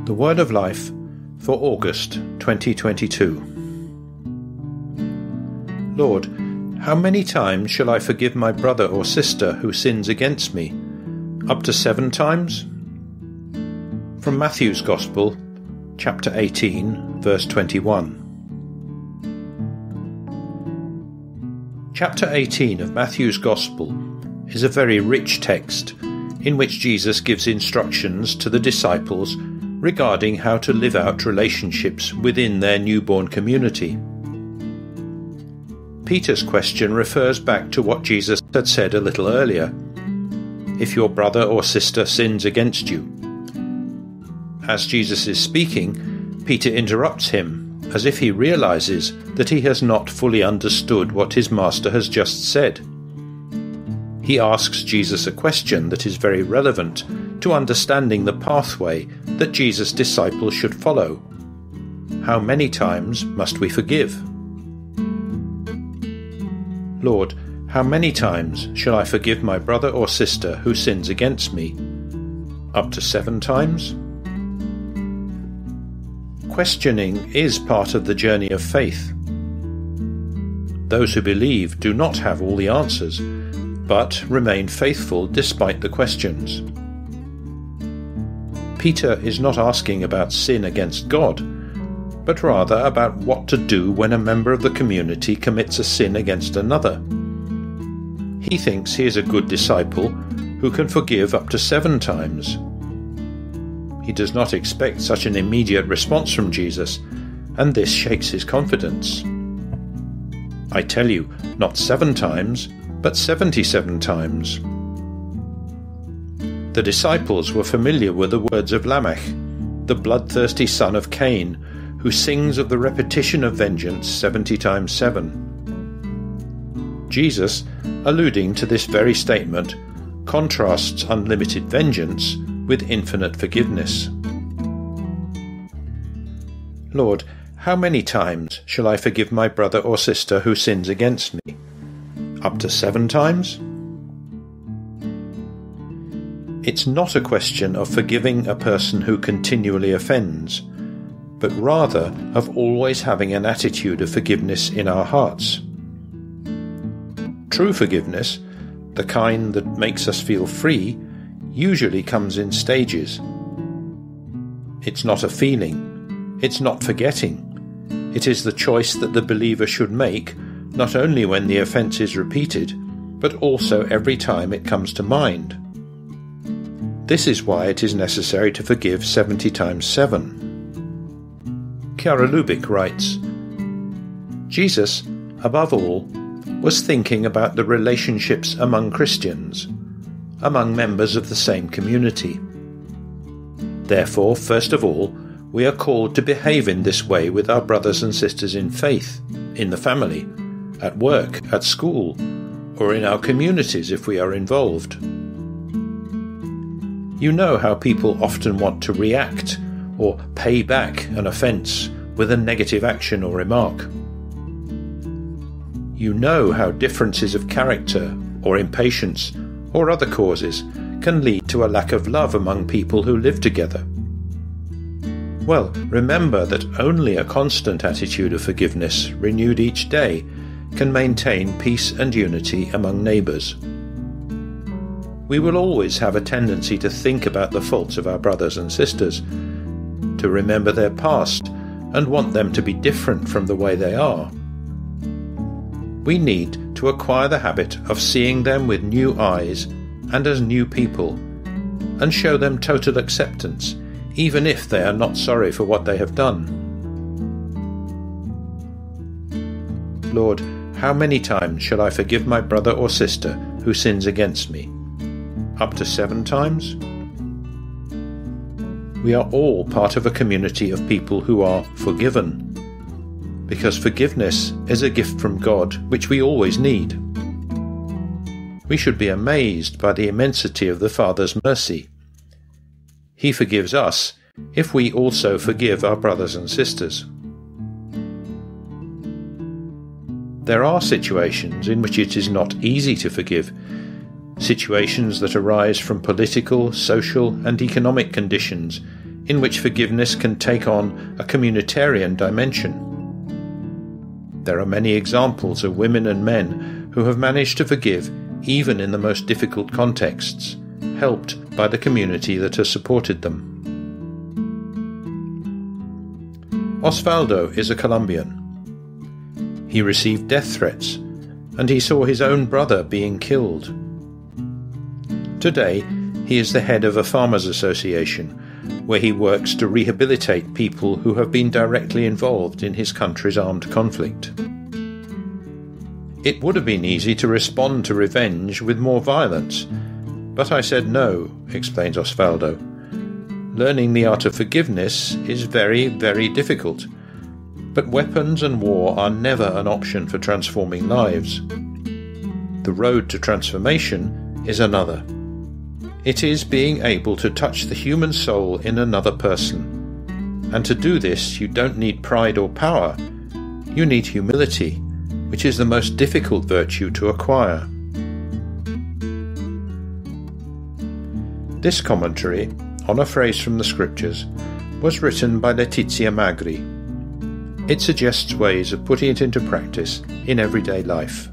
The Word of Life for August 2022. Lord, how many times shall I forgive my brother or sister who sins against me? Up to 7 times? From Matthew's Gospel, chapter 18, verse 21. Chapter 18 of Matthew's Gospel is a very rich text in which Jesus gives instructions to the disciples regarding how to live out relationships within their newborn community. Peter's question refers back to what Jesus had said a little earlier. If your brother or sister sins against you. As Jesus is speaking, Peter interrupts him, as if he realizes that he has not fully understood what his master has just said. He asks Jesus a question that is very relevant to understanding the pathway that Jesus' disciples should follow. How many times must we forgive? Lord, how many times shall I forgive my brother or sister who sins against me? Up to 7 times? Questioning is part of the journey of faith. Those who believe do not have all the answers, but remain faithful despite the questions. Peter is not asking about sin against God, but rather about what to do when a member of the community commits a sin against another. He thinks he is a good disciple who can forgive up to 7 times. He does not expect such an immediate response from Jesus, and this shakes his confidence. I tell you, not 7 times, but 77 times. The disciples were familiar with the words of Lamech, the bloodthirsty son of Cain, who sings of the repetition of vengeance 70 times 7. Jesus, alluding to this very statement, contrasts unlimited vengeance with infinite forgiveness. Lord, how many times shall I forgive my brother or sister who sins against me? Up to 7 times? It's not a question of forgiving a person who continually offends, but rather of always having an attitude of forgiveness in our hearts. True forgiveness, the kind that makes us feel free, usually comes in stages. It's not a feeling, it's not forgetting. It is the choice that the believer should make, not only when the offence is repeated, but also every time it comes to mind. This is why it is necessary to forgive 70 times 7. Chiara Lubick writes, Jesus, above all, was thinking about the relationships among Christians, among members of the same community. Therefore, first of all, we are called to behave in this way with our brothers and sisters in faith, in the family, at work, at school, or in our communities if we are involved. You know how people often want to react or pay back an offence with a negative action or remark. You know how differences of character or impatience or other causes can lead to a lack of love among people who live together. Well, remember that only a constant attitude of forgiveness, renewed each day, can maintain peace and unity among neighbours. We will always have a tendency to think about the faults of our brothers and sisters, to remember their past and want them to be different from the way they are. We need to acquire the habit of seeing them with new eyes and as new people, and show them total acceptance, even if they are not sorry for what they have done. Lord, how many times shall I forgive my brother or sister who sins against me? Up to 7 times? We are all part of a community of people who are forgiven, because forgiveness is a gift from God which we always need. We should be amazed by the immensity of the Father's mercy. He forgives us if we also forgive our brothers and sisters. There are situations in which it is not easy to forgive, situations that arise from political, social and economic conditions in which forgiveness can take on a communitarian dimension. There are many examples of women and men who have managed to forgive even in the most difficult contexts, helped by the community that has supported them. Osvaldo is a Colombian. He received death threats, and he saw his own brother being killed. Today, he is the head of a farmers' association, where he works to rehabilitate people who have been directly involved in his country's armed conflict. It would have been easy to respond to revenge with more violence, but I said no, explains Osvaldo. Learning the art of forgiveness is very, very difficult, but weapons and war are never an option for transforming lives. The road to transformation is another. It is being able to touch the human soul in another person. And to do this, you don't need pride or power. You need humility, which is the most difficult virtue to acquire. This commentary, on a phrase from the scriptures, was written by Letizia Magri. It suggests ways of putting it into practice in everyday life.